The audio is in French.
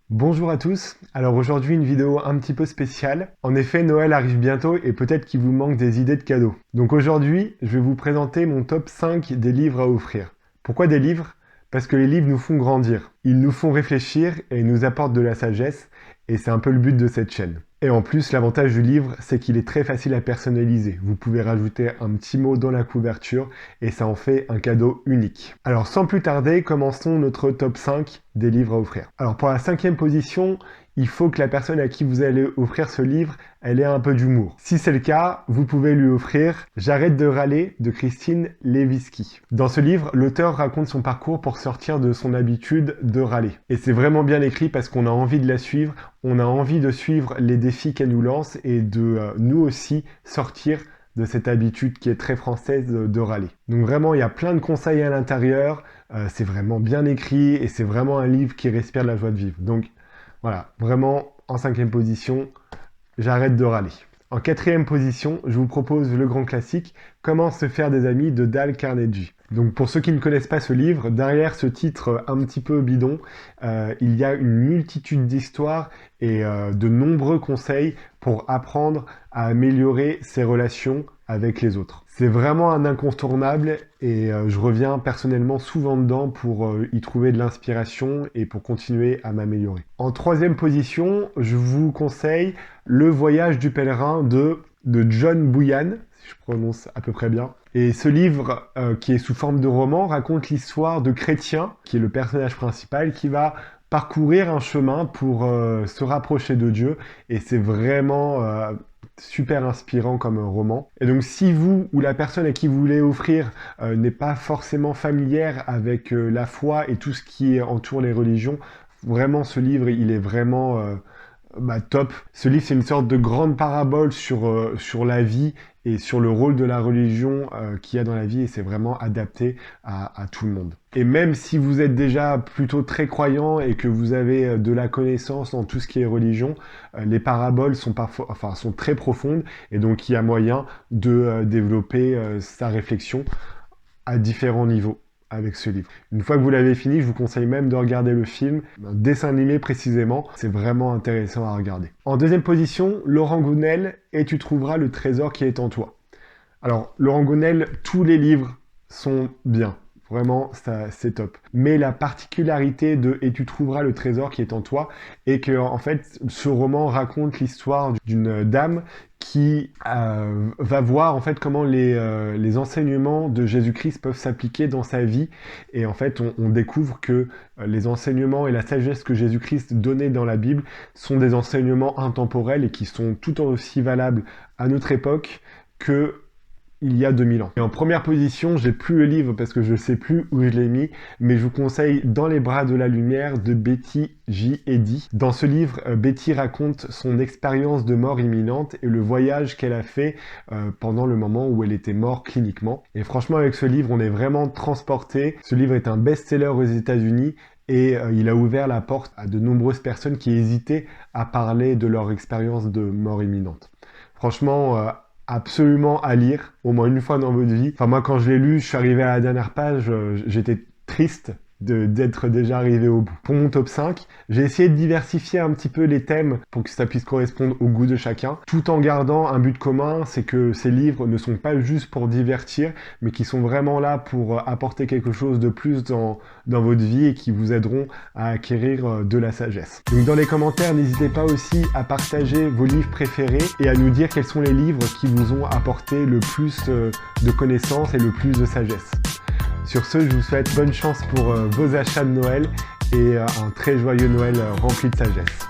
Bonjour à tous, alors aujourd'hui une vidéo un petit peu spéciale. En effet, Noël arrive bientôt et peut-être qu'il vous manque des idées de cadeaux. Donc aujourd'hui, je vais vous présenter mon top 5 des livres à offrir. Pourquoi des livres? Parce que les livres nous font grandir. Ils nous font réfléchir et nous apportent de la sagesse, et c'est un peu le but de cette chaîne. Et en plus, l'avantage du livre, c'est qu'il est très facile à personnaliser. Vous pouvez rajouter un petit mot dans la couverture et ça en fait un cadeau unique. Alors sans plus tarder, commençons notre top 5 des livres à offrir. Alors pour la 5e position, il faut que la personne à qui vous allez offrir ce livre, elle ait un peu d'humour. Si c'est le cas, vous pouvez lui offrir J'arrête de râler de Christine Levitzky. Dans ce livre, l'auteur raconte son parcours pour sortir de son habitude de râler. Et c'est vraiment bien écrit parce qu'on a envie de la suivre, on a envie de suivre les défis qu'elle nous lance et de nous aussi sortir de cette habitude qui est très française de râler. Donc vraiment, il y a plein de conseils à l'intérieur, c'est vraiment bien écrit et c'est vraiment un livre qui respire de la joie de vivre. Donc voilà, vraiment en 5e position, J'arrête de râler. En 4e position, je vous propose le grand classique Comment se faire des amis de Dale Carnegie. Donc pour ceux qui ne connaissent pas ce livre, derrière ce titre un petit peu bidon, il y a une multitude d'histoires et de nombreux conseils pour apprendre à améliorer ses relations avec les autres. C'est vraiment un incontournable et je reviens personnellement souvent dedans pour y trouver de l'inspiration et pour continuer à m'améliorer. En 3e position, je vous conseille Le voyage du pèlerin de John Bunyan, si je prononce à peu près bien. Et ce livre, qui est sous forme de roman, raconte l'histoire de Chrétien, qui est le personnage principal, qui va parcourir un chemin pour se rapprocher de Dieu. Et c'est vraiment super inspirant comme roman. Et donc si vous ou la personne à qui vous voulez offrir n'est pas forcément familière avec la foi et tout ce qui entoure les religions, vraiment ce livre, il est vraiment top. Ce livre, c'est une sorte de grande parabole sur la vie et sur le rôle de la religion qu'il y a dans la vie, et c'est vraiment adapté à tout le monde. Et même si vous êtes déjà plutôt très croyant et que vous avez de la connaissance dans tout ce qui est religion, les paraboles sont très profondes, et donc il y a moyen de développer sa réflexion à différents niveaux avec ce livre. Une fois que vous l'avez fini, je vous conseille même de regarder le film, un dessin animé précisément, c'est vraiment intéressant à regarder. En 2e position, Laurent Gounel, Et tu trouveras le trésor qui est en toi. Alors, Laurent Gounel, tous les livres sont bien. Vraiment, c'est top. Mais la particularité de Et tu trouveras le trésor qui est en toi est que, en fait, ce roman raconte l'histoire d'une dame qui va voir en fait comment les enseignements de Jésus-Christ peuvent s'appliquer dans sa vie. Et en fait, on découvre que les enseignements et la sagesse que Jésus-Christ donnait dans la Bible sont des enseignements intemporels et qui sont tout aussi valables à notre époque que il y a 2000 ans. Et en première position, j'ai plus le livre parce que je sais plus où je l'ai mis, mais je vous conseille Dans les bras de la lumière de Betty J. Eddy. Dans ce livre, Betty raconte son expérience de mort imminente et le voyage qu'elle a fait pendant le moment où elle était morte cliniquement. Et franchement, avec ce livre, on est vraiment transporté. Ce livre est un best-seller aux États-Unis. Et il a ouvert la porte à de nombreuses personnes qui hésitaient à parler de leur expérience de mort imminente. Franchement, absolument à lire, au moins une fois dans votre vie. Enfin, moi, quand je l'ai lu, je suis arrivé à la dernière page, j'étais triste d'être déjà arrivé au bout. Pour mon top 5, j'ai essayé de diversifier un petit peu les thèmes pour que ça puisse correspondre au goût de chacun, tout en gardant un but commun, c'est que ces livres ne sont pas juste pour divertir, mais qui sont vraiment là pour apporter quelque chose de plus dans votre vie et qui vous aideront à acquérir de la sagesse. Donc dans les commentaires, n'hésitez pas aussi à partager vos livres préférés et à nous dire quels sont les livres qui vous ont apporté le plus de connaissances et le plus de sagesse. Sur ce, je vous souhaite bonne chance pour vos achats de Noël et un très joyeux Noël rempli de sagesse.